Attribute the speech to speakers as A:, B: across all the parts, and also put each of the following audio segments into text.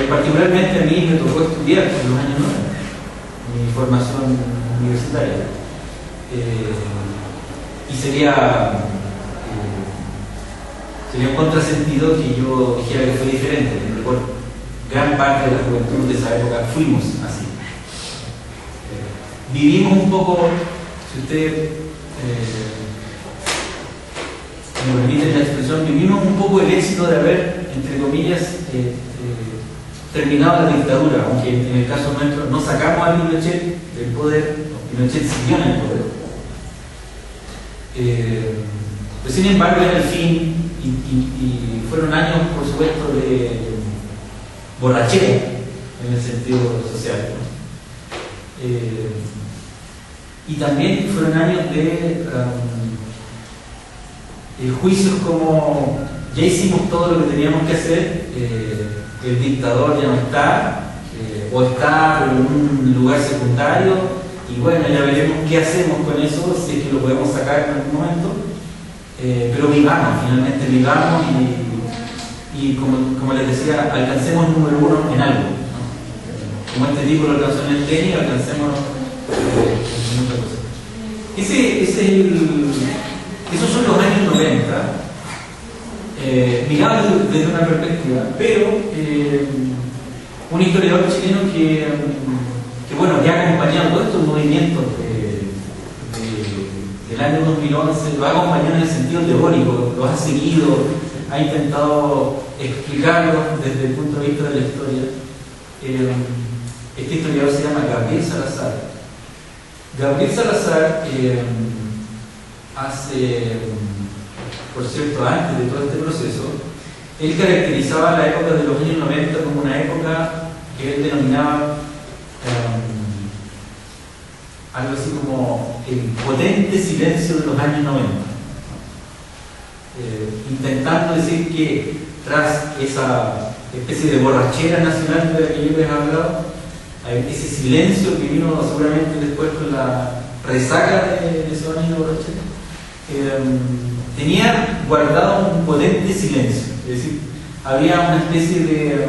A: Particularmente a mí me tocó estudiar en los años 90, mi formación universitaria. Y sería un contrasentido que yo dijera que fue diferente. Por gran parte de la juventud de esa época fuimos así. Vivimos un poco, si usted me permite la expresión, vivimos un poco el éxito de haber, entre comillas, terminado la dictadura, aunque en el caso nuestro no sacamos a Pinochet del poder, Pinochet siguió en el poder. Pues, sin embargo, era el fin y fueron años, por supuesto, de borrachera en el sentido social, ¿no? Y también fueron años de juicios como ya hicimos todo lo que teníamos que hacer, el dictador ya no está, o está en un lugar secundario, y bueno, ya veremos qué hacemos con eso, si es que lo podemos sacar en algún momento, pero vivamos, finalmente vivamos y como les decía, alcancemos el número 1 en algo, ¿no? Como este tipo lo alcanzó en el tenis, alcancemos en otra cosa. Esos son los años 90, mirados desde una perspectiva, pero un historiador chileno que bueno, que ha acompañado todos estos movimientos del año 2011, lo ha acompañado en el sentido teórico, los ha seguido, ha intentado explicarlos desde el punto de vista de la historia. Este historiador se llama Gabriel Salazar. Gabriel Salazar por cierto, antes de todo este proceso, él caracterizaba la época de los años 90 como una época que él denominaba algo así como el potente silencio de los años 90, intentando decir que tras esa especie de borrachera nacional de la que yo les he hablado, ese silencio que vino seguramente después con la resaca de esos años de borrachera, tenía guardado un potente silencio, es decir, había una especie de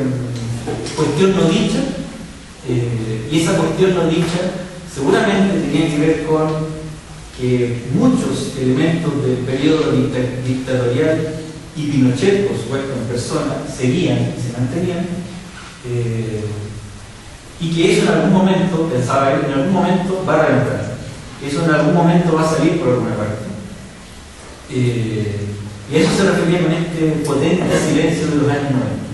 A: cuestión no dicha, y esa cuestión no dicha seguramente tenía que ver con que muchos elementos del periodo dictatorial y Pinochet, por supuesto en persona, seguían y se mantenían, y que eso en algún momento, pensaba él, en algún momento va a reventar, eso en algún momento va a salir por alguna parte. Y a eso se refería con este potente silencio de los años 90.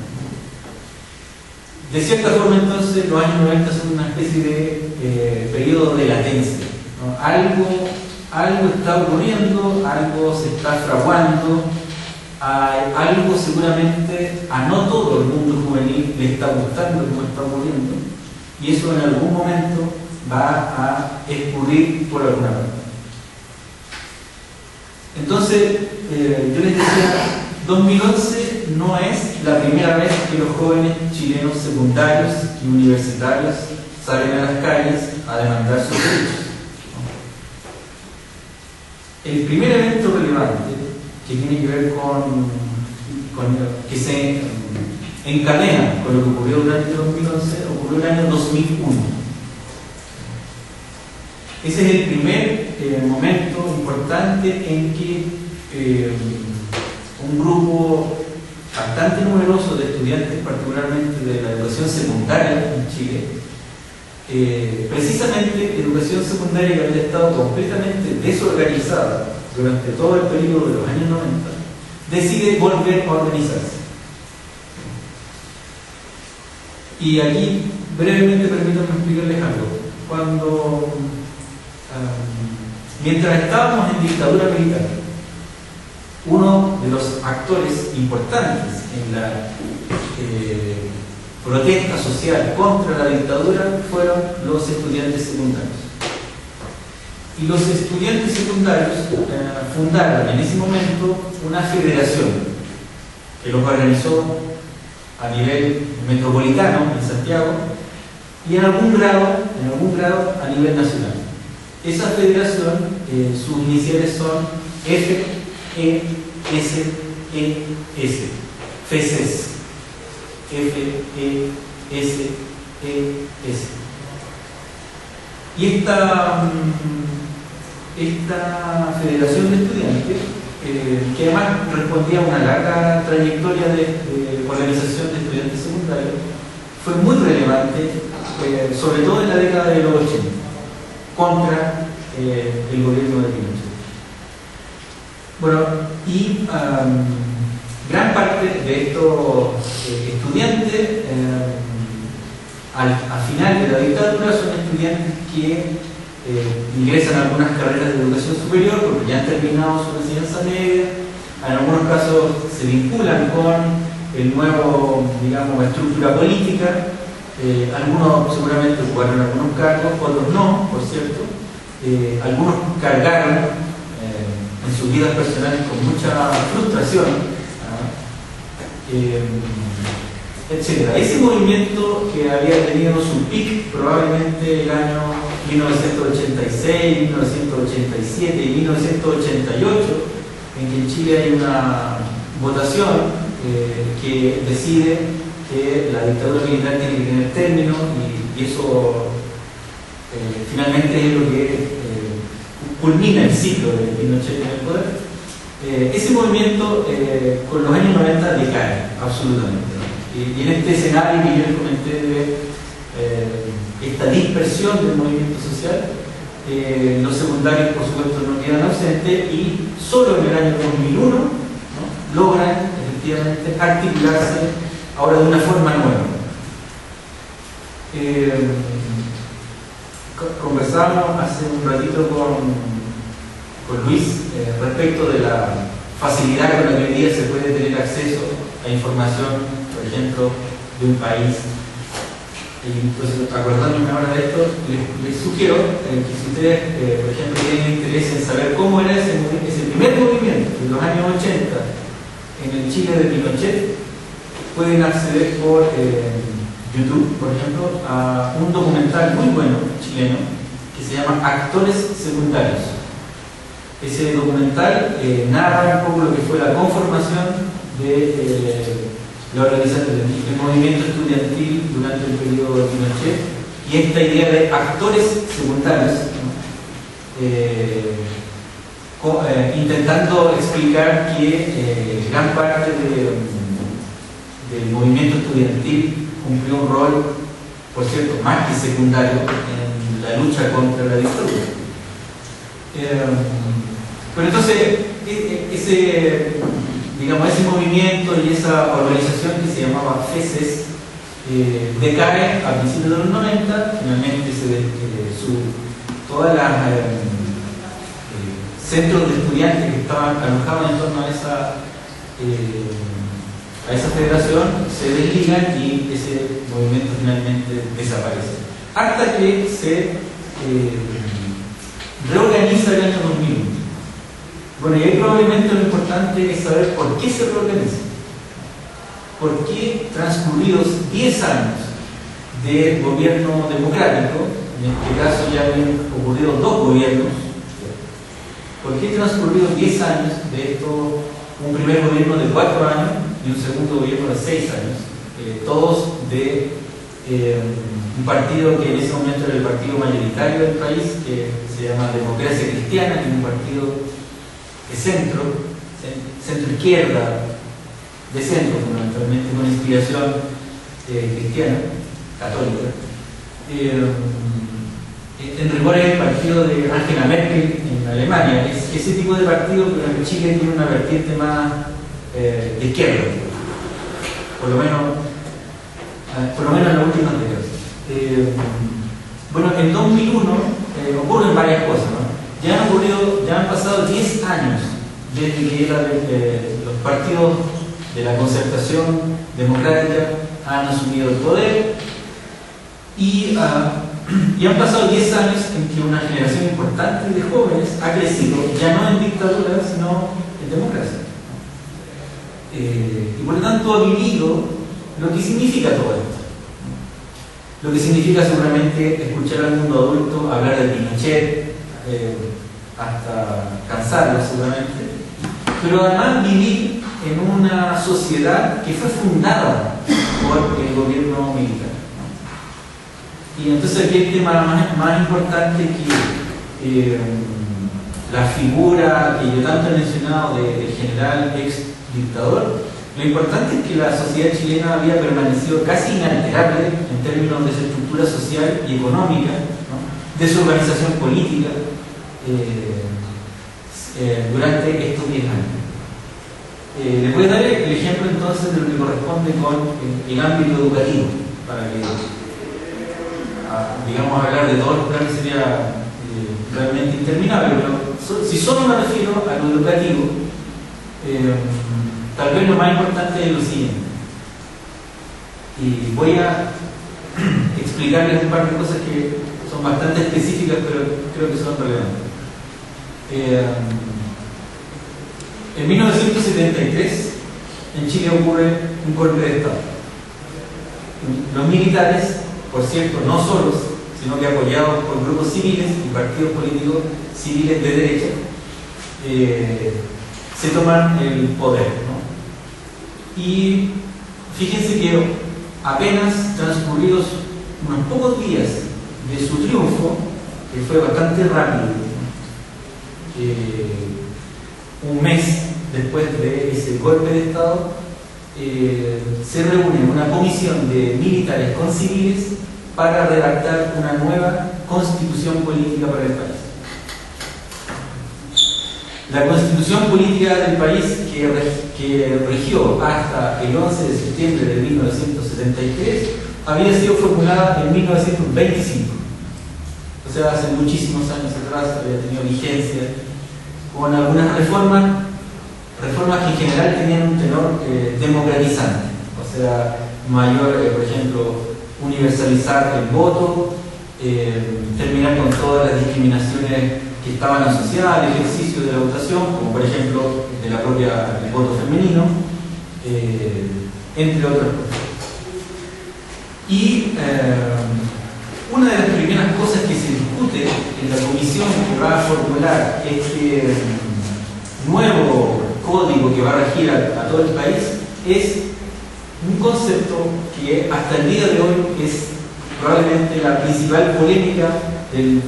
A: De cierta forma, entonces, los años 90 son una especie de periodo de latencia, ¿no? Algo está ocurriendo, algo se está fraguando, algo seguramente a no todo el mundo juvenil le está gustando como está ocurriendo, y eso en algún momento va a escurrir por alguna parte. Entonces, yo les decía, 2011 no es la primera vez que los jóvenes chilenos secundarios y universitarios salen a las calles a demandar sus derechos. El primer evento relevante que tiene que ver con que se encadena con lo que ocurrió durante el 2011 ocurrió en el año 2001. Ese es el primer momento importante en que un grupo bastante numeroso de estudiantes, particularmente de la educación secundaria en Chile, precisamente educación secundaria que había estado completamente desorganizada durante todo el periodo de los años 90, decide volver a organizarse. Y aquí brevemente permítanme explicarles algo. Mientras estábamos en dictadura militar, uno de los actores importantes en la protesta social contra la dictadura fueron los estudiantes secundarios. Y los estudiantes secundarios fundaron en ese momento una federación que los organizó a nivel metropolitano en Santiago y en algún grado a nivel nacional. Esa federación, sus iniciales son FESES, FESES, F-E-S-E-S. Y esta federación de estudiantes, que además respondía a una larga trayectoria de organización de estudiantes secundarios, fue muy relevante, sobre todo en la década de los 80, contra el gobierno de Pinochet. Bueno, y gran parte de estos estudiantes, al final de la dictadura, son estudiantes que ingresan a algunas carreras de educación superior porque ya han terminado su enseñanza media. En algunos casos se vinculan con el nuevo, digamos, estructura política. Algunos seguramente ocuparon algunos cargos, otros no, por cierto. Algunos cargaron en sus vidas personales con mucha frustración, etcétera. Ese movimiento, que había tenido su pic probablemente el año 1986, 1987 y 1988, en que en Chile hay una votación que decide que la dictadura militar tiene que tener término, y eso finalmente es lo que culmina el ciclo de Pinochet en el poder. Ese movimiento con los años 90 decae absolutamente. Y en este escenario que yo les comenté de esta dispersión del movimiento social, los secundarios por supuesto no quedan ausentes, y solo en el año 2001, ¿no?, logran efectivamente articularse ahora de una forma nueva. Conversábamos hace un ratito con Luis respecto de la facilidad con la que hoy día se puede tener acceso a información, por ejemplo, de un país. Y entonces, acordándome ahora de esto, les sugiero que si ustedes, por ejemplo, tienen interés en saber cómo era ese primer movimiento de los años 80 en el Chile de Pinochet, pueden acceder por YouTube, por ejemplo, a un documental muy bueno chileno que se llama Actores Secundarios. Ese documental narra un poco lo que fue la conformación de la organización del movimiento estudiantil durante el periodo de Pinochet, y esta idea de actores secundarios, ¿no? Intentando explicar que gran parte del movimiento estudiantil cumplió un rol, por cierto, más que secundario en la lucha contra la dictadura. Pero entonces, ese movimiento y esa organización que se llamaba FESES decae a principios de los 90. Finalmente todas las centros de estudiantes que estaban alojados en torno a esa federación se desligan, y ese movimiento finalmente desaparece, hasta que se reorganiza el año 2001. Bueno, y ahí probablemente lo importante es saber por qué se reorganiza. ¿Por qué, transcurridos 10 años de gobierno democrático, en este caso ya habían ocurrido 2 gobiernos, por qué transcurridos 10 años de esto, un primer gobierno de 4 años y un segundo gobierno de 6 años, todos de un partido que en ese momento era el partido mayoritario del país, que se llama Democracia Cristiana, que es un partido de centro-izquierda, de centro fundamentalmente, con inspiración cristiana, católica. En rigor es el partido de Angela Merkel en Alemania. Es ese tipo de partido, pero en Chile tiene una vertiente más de izquierda, por lo menos en las últimas décadas. Bueno, en 2001 ocurren varias cosas, ¿no? Ya han pasado 10 años desde que los partidos de la concertación democrática han asumido el poder, y han pasado 10 años en que una generación importante de jóvenes ha crecido, ya no en dictadura, sino en democracia. Y por lo tanto ha vivido lo que significa todo esto. Lo que significa seguramente escuchar al mundo adulto hablar de Pinochet, hasta cansarlo seguramente, pero además vivir en una sociedad que fue fundada por el gobierno militar. Y entonces aquí el tema más importante que la figura que yo tanto he mencionado del general ex dictador, lo importante es que la sociedad chilena había permanecido casi inalterable en términos de su estructura social y económica, ¿no?, de su organización política durante estos 10 años. Les voy a dar el ejemplo entonces de lo que corresponde con el ámbito educativo, para que digamos hablar de todos los planes sería realmente interminable, pero si solo me refiero a lo educativo, tal vez lo más importante es lo siguiente, y voy a explicarles un par de cosas que son bastante específicas, pero creo que son relevantes. En 1973 en Chile ocurre un golpe de Estado. Los militares, por cierto, no solos, sino que apoyados por grupos civiles y partidos políticos civiles de derecha, se toman el poder, ¿no? Y fíjense que apenas transcurridos unos pocos días de su triunfo, que fue bastante rápido, un mes después de ese golpe de Estado, se reúne una comisión de militares con civiles para redactar una nueva constitución política para el país. La constitución política del país que regió hasta el 11 de septiembre de 1973 había sido formulada en 1925, o sea, hace muchísimos años atrás, había tenido vigencia, con algunas reformas que en general tenían un tenor democratizante, o sea, mayor, por ejemplo, universalizar el voto, terminar con todas las discriminaciones que estaban asociadas al ejercicio de la votación, como por ejemplo el voto femenino, entre otras cosas. Y una de las primeras cosas que se discute en la comisión que va a formular este nuevo código que va a regir a todo el país es un concepto que hasta el día de hoy es probablemente la principal polémica de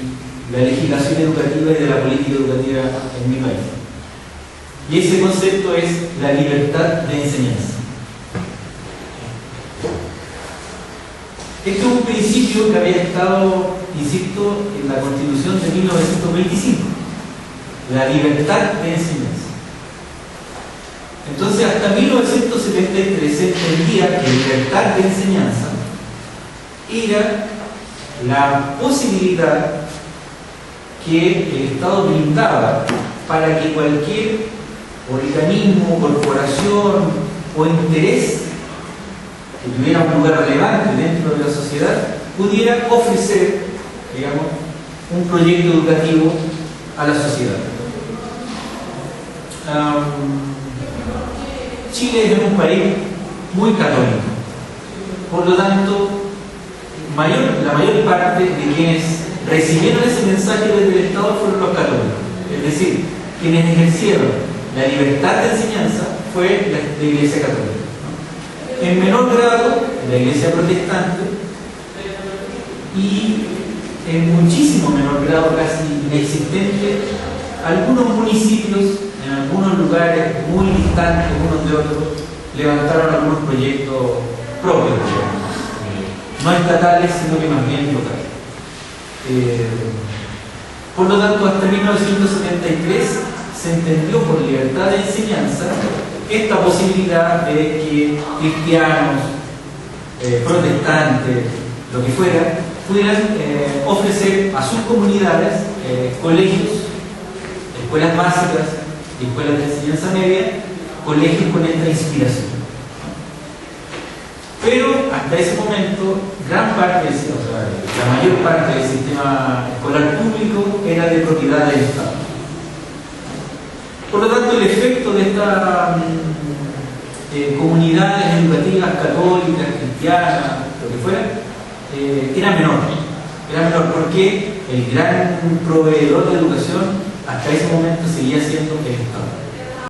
A: la legislación educativa y de la política educativa en mi país. Y ese concepto es la libertad de enseñanza. Este es un principio que había estado, insisto, en la Constitución de 1925, la libertad de enseñanza. Entonces, hasta 1973 se entendía que libertad de enseñanza era la posibilidad que el Estado brindaba para que cualquier organismo, corporación o interés que tuviera un lugar relevante dentro de la sociedad pudiera ofrecer, digamos, un proyecto educativo a la sociedad. Chile es un país muy católico, por lo tanto, la mayor parte de quienes recibieron ese mensaje desde el Estado fueron los católicos, es decir, quienes ejercieron la libertad de enseñanza fue la Iglesia Católica. En menor grado, la Iglesia Protestante, y en muchísimo menor grado, casi inexistente, algunos municipios, en algunos lugares muy distantes unos de otros, levantaron algunos proyectos propios, no estatales, sino que más bien locales. Por lo tanto, hasta 1973 se entendió por libertad de enseñanza esta posibilidad de que cristianos, protestantes, lo que fuera, pudieran ofrecer a sus comunidades colegios, escuelas básicas, escuelas de enseñanza media, colegios con esta inspiración. Pero hasta ese momento, gran parte, la mayor parte del sistema escolar público era de propiedad del Estado. Por lo tanto, el efecto de estas comunidades educativas católicas, cristianas, lo que fuera, era menor. Era menor porque el gran proveedor de educación hasta ese momento seguía siendo el Estado.